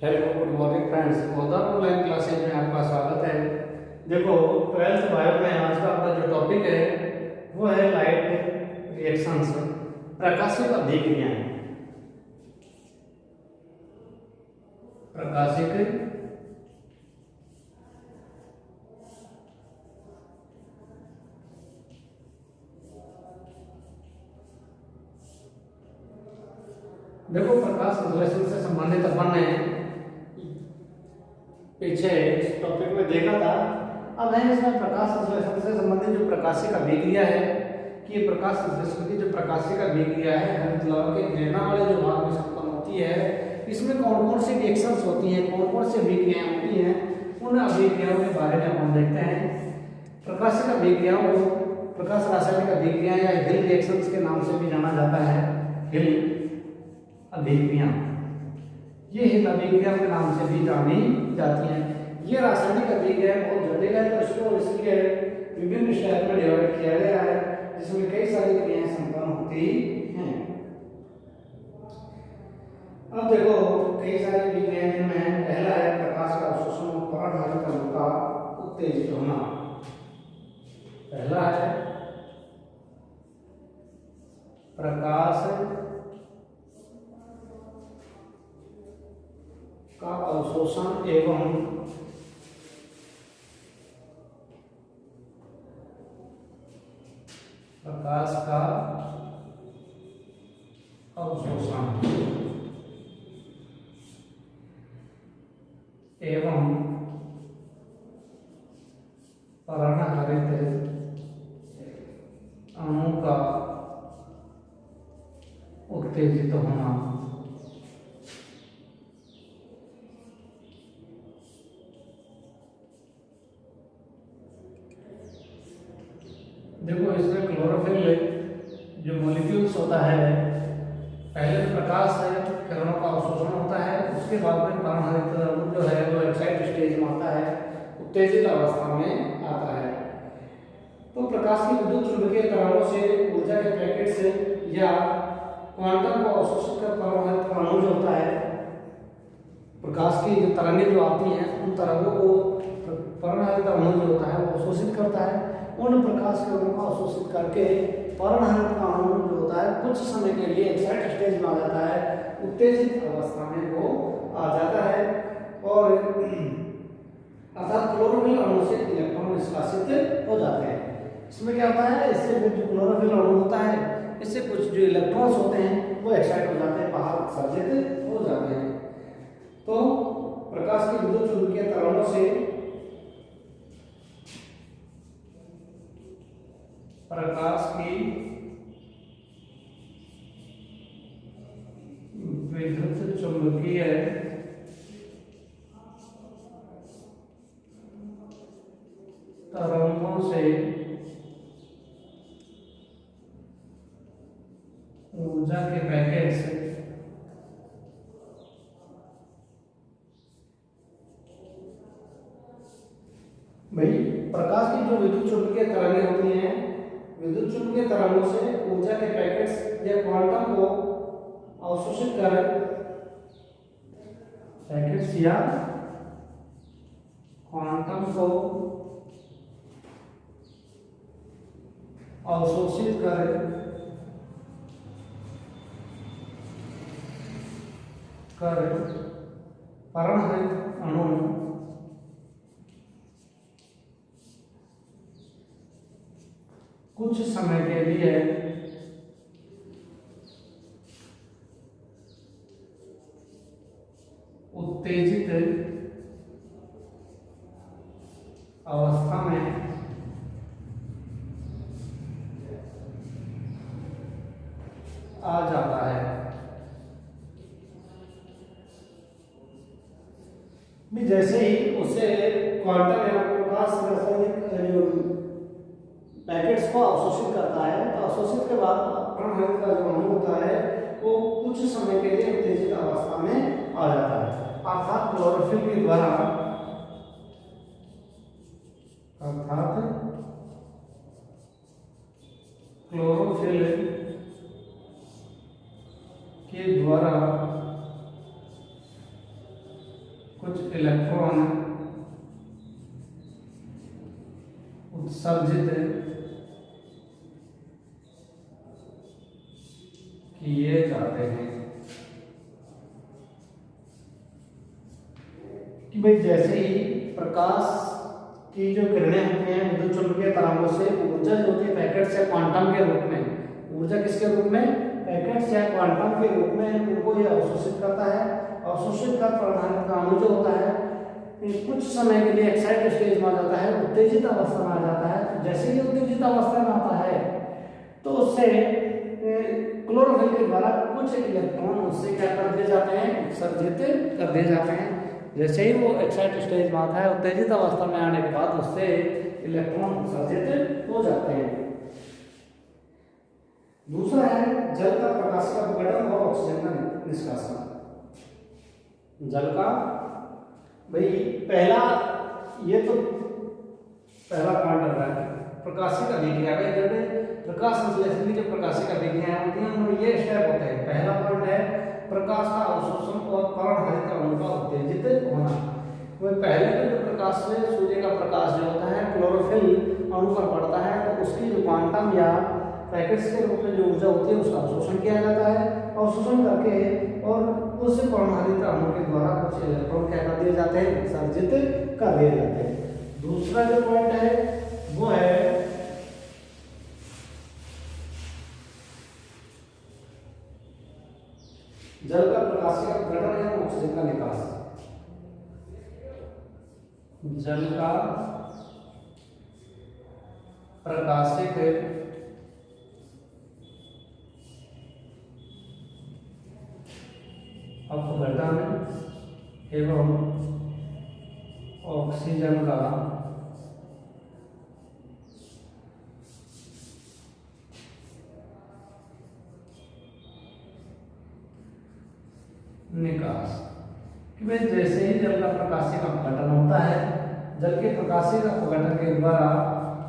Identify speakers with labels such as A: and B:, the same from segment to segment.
A: Hello good morning friends, modern online classes में आपका स्वागत है। देखो 12th बायो में आज का आपका जो टॉपिक है वो है लाइट रिएक्शंस, प्रकाशिक अभिक्रियाएं। प्रकाशिक देखो प्रकाश संश्लेषण से संबंधित अपन ने पीछे इस टॉपिक में देखा था। अब है इसमें प्रकाश संश्लेषण से संबंधित जो प्रकाशिक अभिक्रिया है कि प्रकाश संश्लेषण की जो प्रकाशिक अभिक्रिया है हरित लवण के प्रेरणा वाले जो भाग में संपन्न होती है, इसमें कौन कौन सी रिएक्शंस होती हैं, कौन कौन सी अभिक्रियाएं होती हैं, उन अभिक्रियाओं के बारे में हम देखते हैं। प्रकाशिक अभिक्रियाओं को प्रकाश रासायनिक अभिक्रिया या हिल रिएक्शंस के नाम से भी जाना जाता है। हिल अभिक्रिया, ये हिल अभिक्रिया के नाम से भी जानी जाती हैं। ये रासायनिक अभिक्रिया बहुत जटिल है, तो इसको इसलिए विभिन्न स्टेप में डिवाइड किया गया है, जिसमें कई सारी क्रियाएं संपन्न होती हैं। अब देखो कई सारी अभिक्रियाएं जिनमें पहला है प्रकाश का अवशोषण और परागधारित अणु का उत्तेजित होना। पहला है प्रकाश का अवशोषण एवं प्रकाश का अवशोषण एवं परागधारित अणु का उत्तेजित होना। देखो इसमें क्लोरोफिल जो मॉलिक्यूल्स होता है, पहले तो प्रकाश किरणों का अवशोषण होता है, उसके बाद में परागधारित अणु जो है वो एक्साइट स्टेज में आता है, उत्तेजित अवस्था में आता है। तो प्रकाश की विद्युत चुंबकीय तरंगों से ऊर्जा के पैकेट से या क्वांटम को अवशोषित कर परागधारित अणु जो होता है, प्रकाश की जो तरंगें जो आती हैं उन तरंगों को परागधारित अणु जो होता है वो अवशोषित करता है। उन प्रकाश किरणों को अवशोषित करके परागधारित अणु जो होता है कुछ समय के लिए एक्साइट स्टेज में आ जाता है, उत्तेजित अवस्था में वो आ जाता है, और अर्थात क्लोरोफिल अणु से इलेक्ट्रॉन निष्कासित हो जाते हैं। इसमें क्या होता है, इससे जो क्लोरोफिल अणु होता है इससे कुछ जो इलेक्ट्रॉन्स होते हैं वो एक्साइट हो जाते हैं, बाहर उत्सर्जित हो जाते हैं। तो प्रकाश की विद्युत चुंबकीय तरंगों से प्रकाश की विद्युत चुंबकीय तरंगों से ऊर्जा के पैकेट्स भाई प्रकाश की जो विद्युत चुंबकीय तरंगें होती हैं, विद्युत चुंबकीय तरंगों से ऊर्जा के पैकेट्स या क्वांटम को अवशोषित कर पैकेट्स या क्वांटम को अवशोषित कर परागधारित अणु कुछ समय के लिए उत्तेजित अवस्था में आ जाता है। जैसे ही उसे क्वांटम या प्रकाश रासायनिक जो पैकेट्स को अवशोषित करता है, तो अवशोषित के बाद परागधारित का जो अणु होता है वो कुछ समय के लिए उत्तेजित अवस्था में आ जाता है, अर्थात क्लोरोफिल के द्वारा के द्वारा कुछ इलेक्ट्रॉन उत्सर्जित किए जाते हैं। कि भाई जैसे ही प्रकाश की जो किरणें होती हैं विद्युत चुंबकीय तरंगों से ऊर्जा जो होती है पैकेट्स या क्वांटम के रूप में, ऊर्जा किसके रूप में, पैकेट्स या क्वांटम के रूप में उनको ये अवशोषित करता है। अवशोषित कर परमाणु का अणु जो होता है कुछ समय के लिए एक्साइटेड स्टेज में आ जाता है, उत्तेजित अवस्था में आ जाता है। जैसे ही उत्तेजित अवस्था में आता है तो उससे क्लोरोफिल के द्वारा कुछ इलेक्ट्रॉन उससे क्या कर दिए जाते हैं, उत्सर्जित कर दिए जाते हैं। जैसे ही वो एक्साइटेड स्टेज में आता है, उत्तेजित अवस्था में आने के बाद उससे इलेक्ट्रॉन उत्सर्जित हो जाते हैं। दूसरा है जल का प्रकाश का अपघटन और ऑक्सीजन का निष्कासन। जल का भाई पहला, ये तो पहला पॉइंट है प्रकाशीय अभिक्रिया। भाई जब प्रकाश संश्लेषण की जो प्रकाशीय अभिक्रियाएं होती हैं उनमें ये स्टेप होते हैं। पहला पॉइंट है प्रकाश का अवशोषण और परावर्तित अणु का उत्तेजित होना। वह पहले तो जो प्रकाश से सूर्य का प्रकाश जो होता है क्लोरोफिल अणु पर पड़ता है तो उसकी जो क्वांटम या पैकेट्स के रूप में जो ऊर्जा होती है उसका अवशोषण किया जाता है। अवशोषण करके और उससे परमाणु अणु के द्वारा कुछ इलेक्ट्रॉन क्या कर दिए जाते हैं, उत्सर्जित कर दिए जाते हैं। दूसरा जो पॉइंट है वो है जल का प्रकाशीय अपघटन या ऑक्सीजन का निकास। जल का प्रकाशिक अपघटन एवं ऑक्सीजन का निकास। कि भाई जैसे ही जल का प्रकाशीय अपघटन होता है, जल के प्रकाशीय अपघटन के द्वारा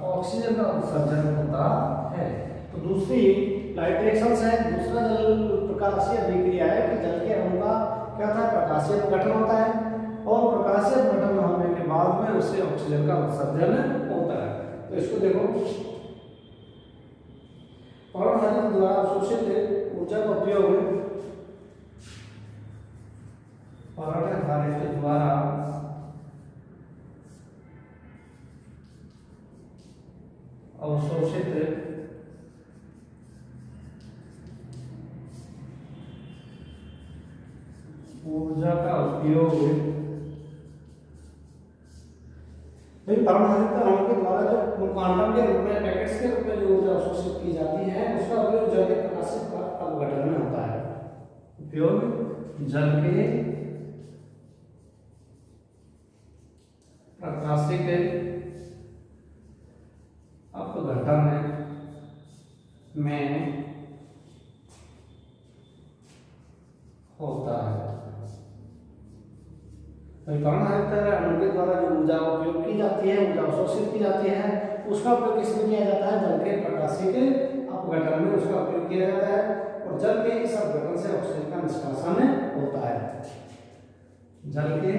A: ऑक्सीजन का उत्सर्जन होता है। तो दूसरी लाइट रिएक्शंस है। दूसरा जल प्रकाशीय अभिक्रिया है कि जल के अणु का क्या था, प्रकाशीय अपघटन होता है और प्रकाशीय अपघटन होने के बाद में उससे ऑक्सीजन का उत्सर्जन होता है। तो इसको देखो, परमाणु द्वारा अवशोषित ऊर्जा का उपयोग परावर्तित द्वारा अवशोषित ऊर्जा का उपयोग परमाणु के द्वारा जो क्वांटम के रूप में पैकेट्स के रूप में जो ऊर्जा अवशोषित की जाती है उसका उपयोग जल के प्रकाशित अपघटन में होता है। उपयोग जल के प्रकाशिक अपघटन में होता है। अणु के द्वारा जो ऊर्जा उपयोग की जाती है, ऊर्जा अवशोषित की जाती है, उसका उपयोग किसमें किया जाता है, जल के प्रकाशिक अपघटन में उसका उपयोग किया जाता है। और जल के इस अपघटन से ऑक्सीजन का निष्कासन होता है। जल के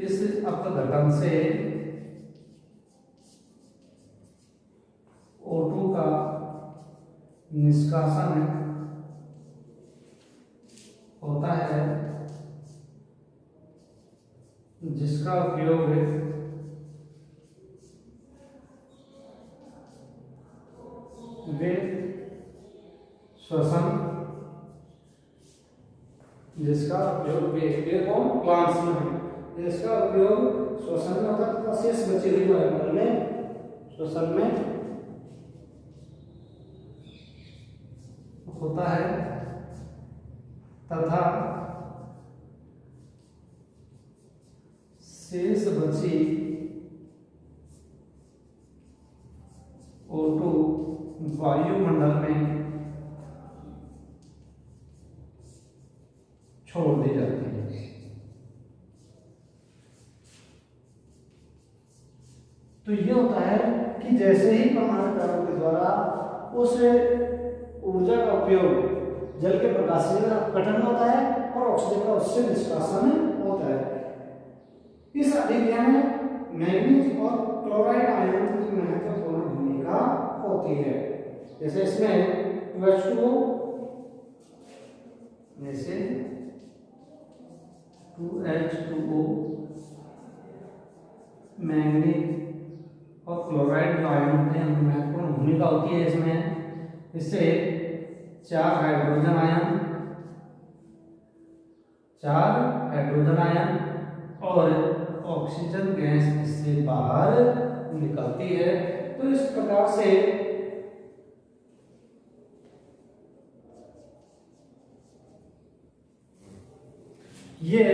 A: इस अपघटन से O2 का निष्कासन होता है, जिसका उपयोग वे श्वसन, जिसका उपयोग वे प्लांट्स में है, जिसका उपयोग श्वसन में होता है तथा शेष बची हुई वायुमंडल में श्वसन में होता है तथा शेष बची O2 वायुमंडल में छोड़ दी जाती है। तो ये होता है कि जैसे ही परमाणु कणों के द्वारा उस ऊर्जा का उपयोग जल के प्रकाशीय का अपघटन होता है और ऑक्सीजन का उससे निष्कासन होता है। इस अभिक्रिया में मैंगनीज और क्लोराइड आयन की महत्वपूर्ण भूमिका होती है। जैसे इसमें 2H2O, जैसे 2H2O मैंगनीज और क्लोराइड जो आयन होते हैं उनकी महत्वपूर्ण भूमिका होती है इसमें। इससे 4 हाइड्रोजन आयन और ऑक्सीजन गैस इससे बाहर निकलती है। तो इस प्रकार से ये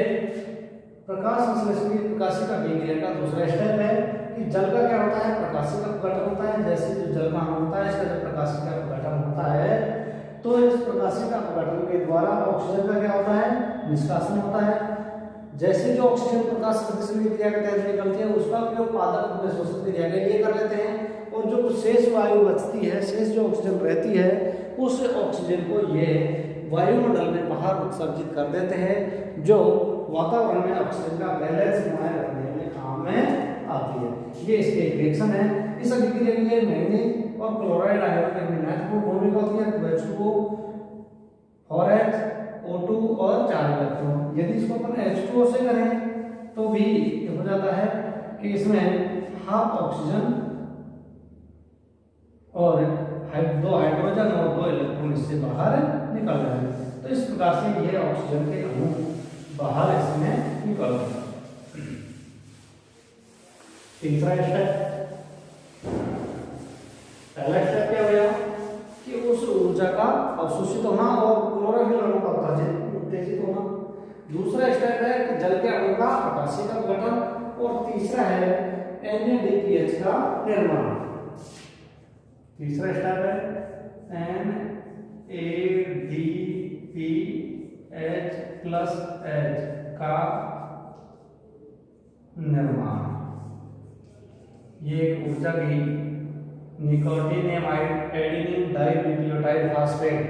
A: प्रकाश संश्लेषण की प्रकाशिका अभिक्रिया का दूसरा स्टेप है कि जल का क्या होता है, प्रकाशिका अपघटन होता है। जैसे जो जल का अणु होता है इसका जब प्रकाशिका अपघटन होता है तो इस प्रकाशिका अपघटन के द्वारा ऑक्सीजन का क्या होता है, निष्कासन होता है। जैसे जो ऑक्सीजन प्रकाश संश्लेषण क्रिया के तहत निकलती है उसका उपयोग पादप रूप में शोषण क्रिया के लिए कर लेते हैं और जो कुछ शेष वायु बचती है, शेष जो ऑक्सीजन रहती है उस ऑक्सीजन को ये वायुमंडल में बाहर उत्सर्जित कर देते हैं, जो वातावरण में ऑक्सीजन का बैलेंस बनाए रखने में काम में आती है। ये इसके एक रिएक्शन है। इस अभिक्रिया के लिए मैंगनीज और क्लोराइड आयनों की महत्वपूर्ण भूमिका होती है। 2H2O, 4H, O2 और 4 इलेक्ट्रॉन। यदि इसको अपन H2O से करें तो भी ये हो जाता है कि इसमें हाफ ऑक्सीजन और 2 हाइड्रोजन और 2 इलेक्ट्रॉन इससे बाहर निकल रहे हैं। तो इस प्रकार से ये ऑक्सीजन के अणु बाहर इसमें निकल रहे हैं। तीसरा स्टेप, पहला स्टेप क्या हुआ कि उस ऊर्जा का अवशोषित होना और क्लोरोफिल अणु का उत्तेजित होना। दूसरा स्टेप है कि जल के अणु का प्रकाशीय अपघटन और तीसरा है NADPH का निर्माण। तीसरा स्टेप है NADPH+ का निर्माण। ये एक ऊर्जा की nicotinamide adenine dinucleotide phosphate,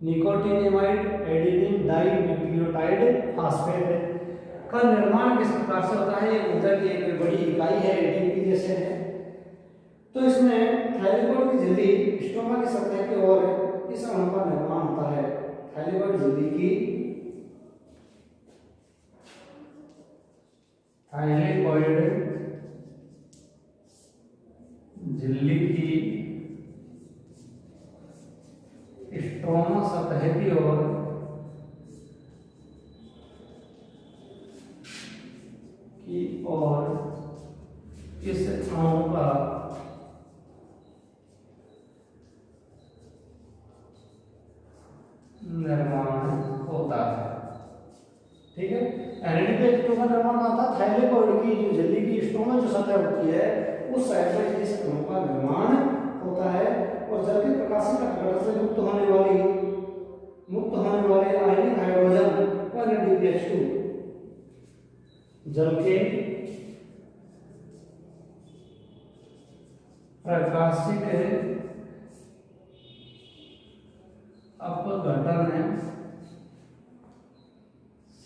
A: nicotinamide adenine dinucleotide phosphate का निर्माण किस प्रकार से होता है। ये ऊर्जा की एक बड़ी इकाई है, एडीपी जैसे है। तो इसमें थाइलाकोइड की झिल्ली स्टोमा की सतह की ओर इस अणु का निर्माण होता है। थाइलाकोइड झिल्ली की स्ट्रोमा सतह की ओर इस अणु का निर्माण होता है। ठीक है, NADPH का निर्माण होता है थाइलाकोइड की जो झिल्ली की स्ट्रोमा जो सतह होती है उस सतह पर इस अणु का निर्माण होता है और जल के प्रकाशीय अपघटन से मुक्त होने वाले आयनिक हाइड्रोजन और NADPH2 जल के प्रकाशिक अपघटन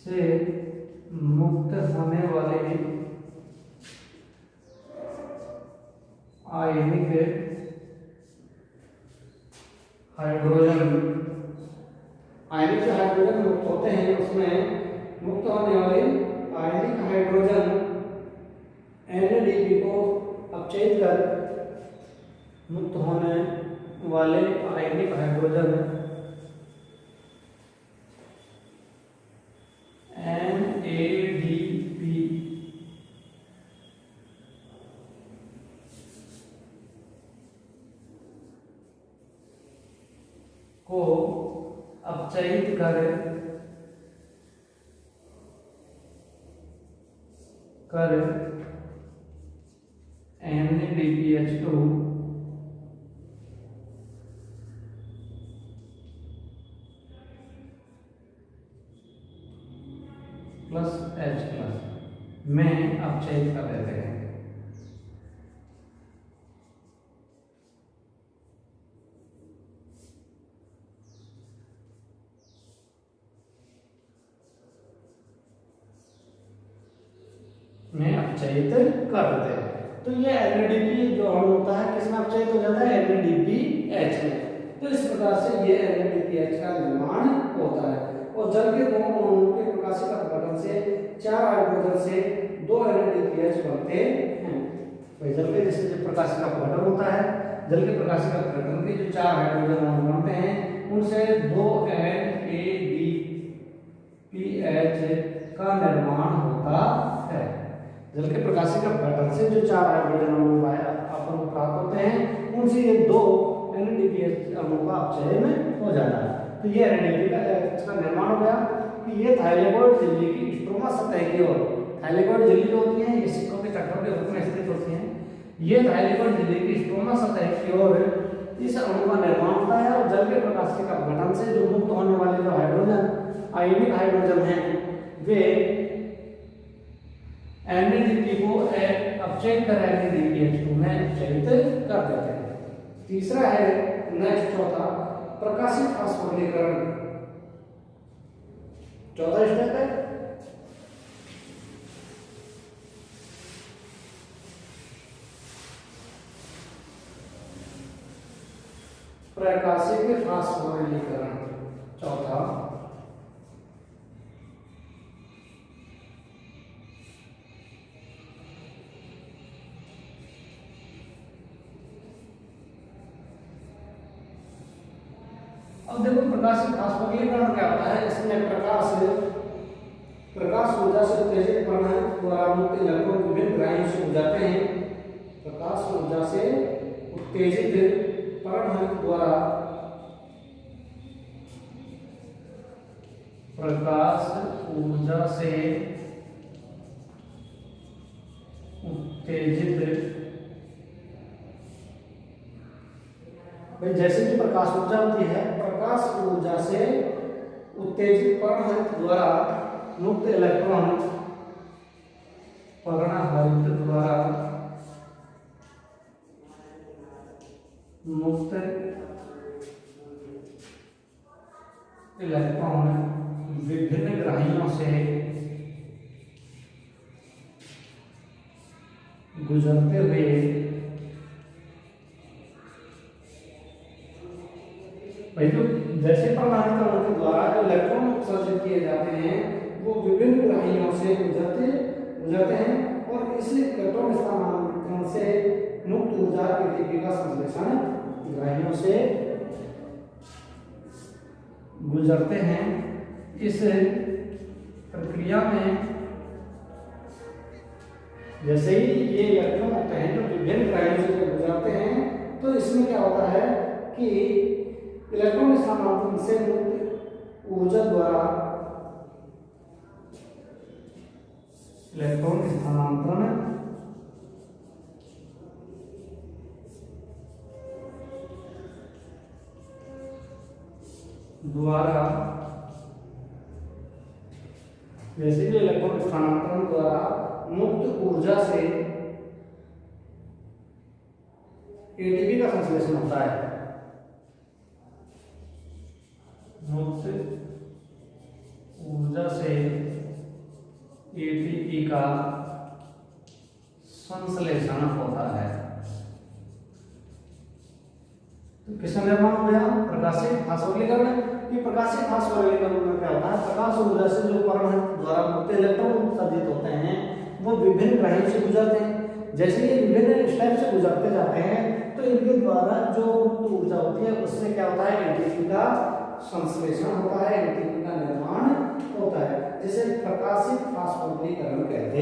A: से मुक्त होने वाले आयनिक हाइड्रोजन मुक्त होते हैं, उसमें मुक्त होने वाले आयनिक हाइड्रोजन NADP को अपचयित कर मुक्त होने वाले आयनिक हाइड्रोजन NADP को अपचयित कर NADPH2 प्लस H+ में अपचयित कर देते हैं। अपचयित कर देते हैं। तो ये NADP जो अणु होता है किसमें अपचयित हो जाता है? NADPH में। तो इस प्रकार से ये NADPH का निर्माण होता है। और जल के दोनों अणुओं के प्रकाशिक अपघटन से 4 हाइड्रोजन से 2 NADPH बनते हैं। भाई जल के जैसे जो प्रकाशिक अपघटन होता है, जल के प्रकाशिक अपघटन के जो 4 हाइड्रोजन अणु बनते हैं उनसे 2 NADPH का निर्माण होता है। जल के प्रकाशिक अपघटन से जो 4 हाइड्रोजन अणु अपन को प्राप्त होते हैं उनसे ये 2 NADPH अणु का अपचयन हो जाता है। तो ये NADPH का निर्माण हो गया कि ये थाइलेकोइड झिल्ली की स्ट्रोमा सतह की ओर, थाइलेकोइड झिल्ली जो होती है ये सिक्कों के चक्रों के रूप में स्थित होती है। ये थाइलेकोइड झिल्ली की स्ट्रोमा सतह की ओर इस अणु का निर्माण होता है और जल के प्रकाशिक अपघटन से जो मुक्त होने वाले जो हाइड्रोजन आयनिक हाइड्रोजन हैं वे NADP को अपचयित कर NADPH2 में अपचयित कर देते हैं। तीसरा है नेक्स्ट चौथा प्रकाशिक फास्फोरिलीकरण। चौथा स्टेप है प्रकाशिक फास्फोरिलीकरण। चौथा अब देखो प्रकाशिक फास्फोरिलीकरण क्या होता है? इसमें प्रकाश ऊर्जा से उत्तेजित परमाणु द्वारा मुक्त इलेक्ट्रॉन विभिन्न ग्राहियों से गुजरते हैं। प्रकाश ऊर्जा से उत्तेजित परमाणु द्वारा प्रकाश ऊर्जा से उत्तेजित भाई जैसे कि प्रकाश ऊर्जा होती है, प्रकाश ऊर्जा से उत्तेजित पर्णहरित द्वारा मुक्त इलेक्ट्रॉन पर्णहरित द्वारा मुक्त इलेक्ट्रॉन विभिन्न ग्राहियों से गुजरते हुए भाई जो जैसे परमाणु कणों के द्वारा जो इलेक्ट्रॉन उत्सर्जित किए जाते हैं वो विभिन्न ग्राहियों से गुजरते हैं और इस इलेक्ट्रॉन स्थानांतरण से मुक्त ऊर्जा ATP का संश्लेषण ग्राहियों से गुजरते हैं। इस प्रक्रिया में जैसे ही ये इलेक्ट्रॉन होते हैं जो विभिन्न ग्राहियों से गुजरते हैं तो इसमें क्या होता है कि इलेक्ट्रॉन स्थानांतरण से मुक्त ऊर्जा द्वारा इलेक्ट्रॉन स्थानांतरण द्वारा जैसे कि इलेक्ट्रॉन स्थानांतरण द्वारा मुक्त ऊर्जा से ATP का संश्लेषण होता है। मुक्त ऊर्जा से ATP का संश्लेषण होता है। तो किसका निर्माण हो गया? प्रकाशिक फास्फोरिलीकरण। ये प्रकाशिक फास्फोरिलीकरण में क्या होता है? प्रकाश ऊर्जा से जो परमाणु द्वारा मुक्त इलेक्ट्रॉन उत्सर्जित होते हैं वो विभिन्न ग्राहियों से गुजरते हैं। जैसे ये विभिन्न स्टेप से गुजरते जाते हैं तो इनके द्वारा जो मुक्त ऊर्जा होती है उससे क्या होता है? ATP का संश्लेषण होता है, ATP का निर्माण होता है, जिसे प्रकाशिक फास्फोरिलीकरण कहते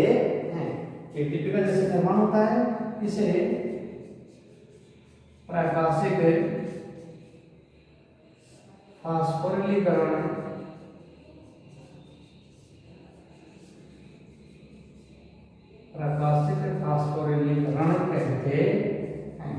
A: हैं। ATP का जैसे निर्माण होता है इसे प्रकाशिक फास्फोरिलीकरण कहते हैं।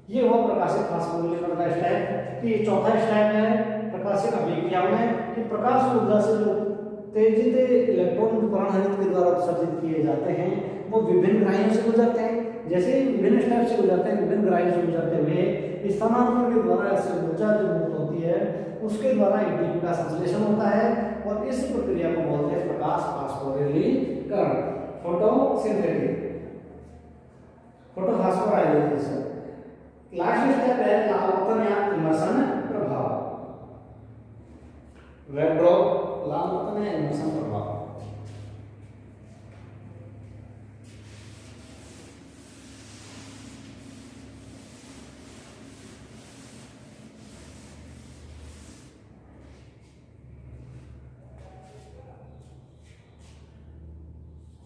A: ये वो प्रकाशिक फास्फोरिलीकरण का स्टेप। कि चौथा स्टेप है प्रकाशिक अभिक्रियाओं में कि प्रकाश ऊर्जा से जो उत्तेजित इलेक्ट्रॉन परमाणु के द्वारा उत्सर्जित किए जाते हैं वो विभिन्न ग्राहियों से गुजरते हैं। जैसे ही विभिन्न स्टेप से गुजरते हैं, विभिन्न ग्राही से गुजरते हुए स्थानांतरण के द्वारा ऐसे ऊर्जा जो मुक्त होती है उसके द्वारा एटीपी का संश्लेषण होता है और इस प्रक्रिया को बोलते हैं प्रकाश फास्फोरिलीकरण, फोटोफॉस्फोराइलेशन। लास्ट स्टेप है लाल पतन या इमर्शन प्रभाव। रेड ड्रॉप लाल पतन या इमर्शन प्रभाव।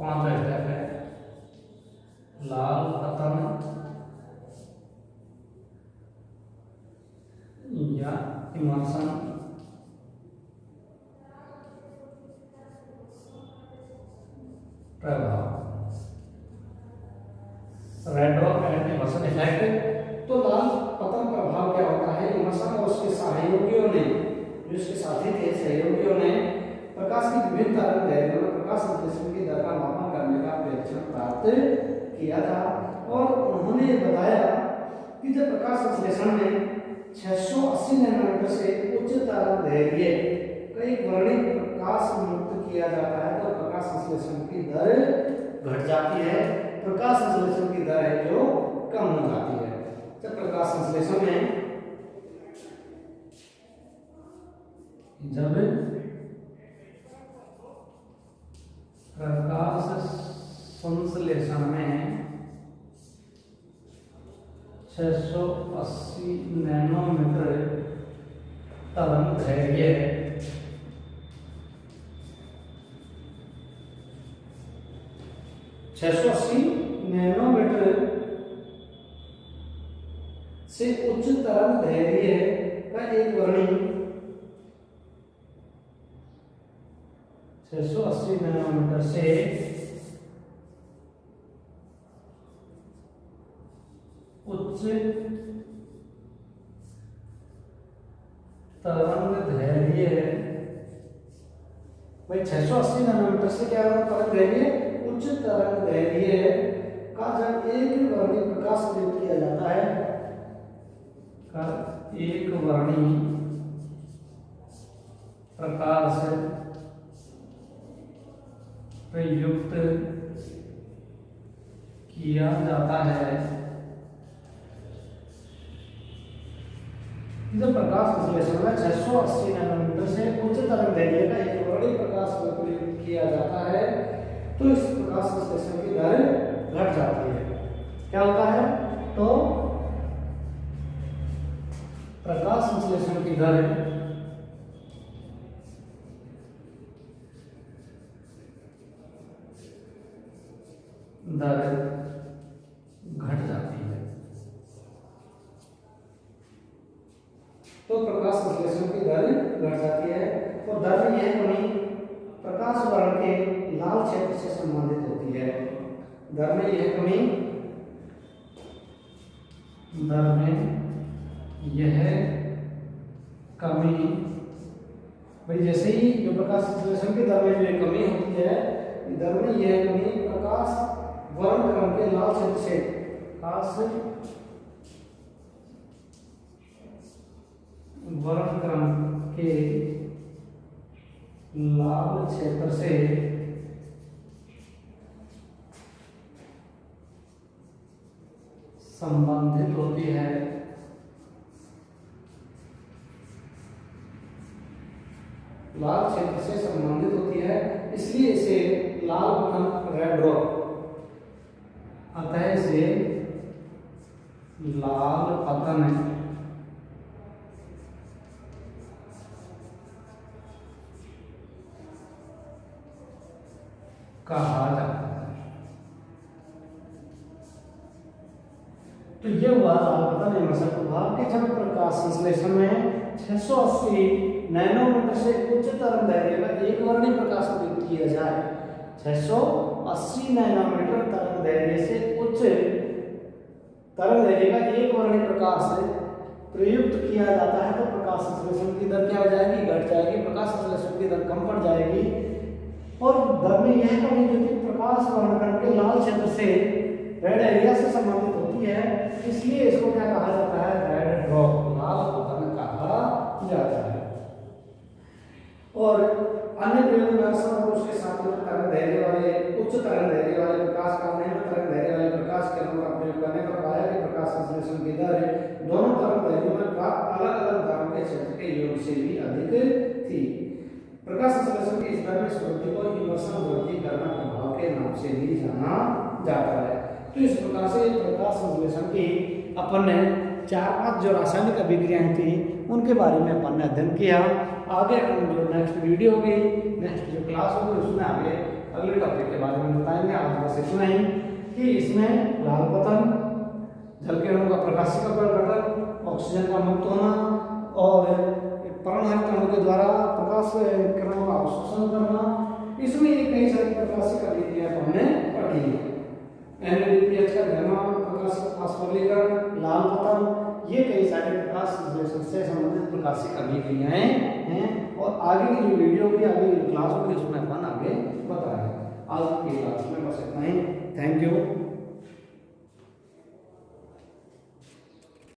A: कौन सा स्टेप है? लाल पतन या इमर्शन प्रभाव। Red drop and immersion effect. तो लाल पतन प्रभाव क्या होता है? इमर्शन और उसके सहयोगियों ने, जो इसके साथी थे सहयोगियों ने प्रकाश की विभिन्न तरंगदैर्घ्यों में प्रकाश संश्लेषण की दर का मापन करने का परीक्षण प्राप्त किया था और उन्होंने बताया कि जब प्रकाश संश्लेषण में 680 नैनोमीटर से उच्च तरंगदैर्घ्य कई वर्णिक प्रकाश मुक्त किया जाता है तो प्रकाश संश्लेषण की दर घट जाती है। प्रकाश संश्लेषण की दर है जो कम हो जाती है। जब प्रकाश संश्लेषण में प्रकाश संश्लेषण में 680 नैनोमीटर तरंगदैर्घ्य 680 नैनोमीटर से उच्च तरंगदैर्घ्य का एक वर्णी 680 नैनोमीटर से उच्च तरंगदैर्घ्य, भाई 680 नैनोमीटर से क्या तरंगदैर्घ्य? उच्च तरंगदैर्घ्य का जब एक वर्णी प्रकाश प्रयुक्त किया जाता है, का एक वर्णी प्रकाश प्रयुक्त किया जाता है, जब प्रकाश संश्लेषण में 680 नैनोमीटर से उच्च तरंगदैर्घ्य का एक वर्णी प्रकाश प्रयुक्त किया जाता है तो इस प्रकाश संश्लेषण की दर घट जाती है। क्या होता है? तो प्रकाश संश्लेषण की दर घट जाती है। तो प्रकाश संश्लेषण की दर घट जाती है और दर में यह कमी प्रकाश वर्ण के लाल क्षेत्र से संबंधित होती है। दर में यह कमी, दर में यह कमी, भाई जैसे ही जो प्रकाश संश्लेषण की दर में जो कमी होती है, दर में यह कमी प्रकाश वर्णक्रम के लाल क्षेत्र से, प्रकाश वर्णक्रम के लाल क्षेत्र से संबंधित होती है। लाल क्षेत्र से संबंधित होती है, इसलिए इसे लाल पतन, रेड ड्रॉप, अतः इसे लाल पतन कहा जाता है। तो ये हुआ लाल पतन इमर्शन प्रभाव के जब प्रकाश संश्लेषण में 680 नैनोमीटर से उच्च तरंगदैर्घ्य का एक वर्णी प्रकाश प्रयुक्त किया जाए, 680 नैनोमीटर तरंगदैर्घ्य से उच्च तरंगदैर्घ्य का एक वर्णी प्रकाश प्रयुक्त किया जाता है तो प्रकाश संश्लेषण की दर क्या हो जाएगी? घट जाएगी। प्रकाश संश्लेषण की दर कम पड़ जाएगी और दर में यह कमी जो थी प्रकाश वर्णक्रम के लाल क्षेत्र से रेड एरिया से संबंधित होती है, इसलिए इसको क्या कहा जाता है, रेड ड्रॉप, लाल पतन कहा जाता है। और अन्य प्रयोगनाशक और उसके साथ में तरंग दैर्घ्य वाले, उच्च तरंग दैर्घ्य वाले प्रकाश का, निम्न तरंग दैर्घ्य वाले प्रकाश किरणों का प्रयोग करने पर पाया कि प्रकाश संश्लेषण की दर दोनों तरंग दैर्घ्यों में प्राप्त अलग अलग दाब के क्षेत्र के योग से भी अधिक थी। प्रकाश संश्लेषण की इस दर में इस वृद्धि को इमर्सन वर्गीकरण प्रभाव के नाम से भी जाना जाता है। तो इस प्रकार से प्रकाश संश्लेषण की अपन ने 4-5 जो रासायनिक अभिक्रियाएं थी उनके बारे में अपन ने अध्ययन किया। आगे हम जो नेक्स्ट वीडियो होगी, नेक्स्ट जो क्लास होगी, उसमें आगे अगले टॉपिक के बारे में बताएंगे। आज बस इतना ही कि इसमें लाल पतन, जल किरणों का प्रकाशीय अपघटन, ऑक्सीजन का मुक्त होना और पर्णहरित अणु के द्वारा प्रकाश किरणों का अवशोषण करना, इसमें ये कई सारी प्रकाशिक अभिक्रियाएं हमने पढ़ी है। NADPH का घर्षण, प्रकाशिक फास्फोरिलीकरण, लाल पतन, ये कई सारे प्रकाश संश्लेषण से संबंधित प्रकाशिक अभिक्रियाएं हैं। और आगे की जो वीडियो होगी, आगे की क्लास होगी, उसमें अपन आगे बताएंगे। आज की क्लास में बस इतना ही। Thank you.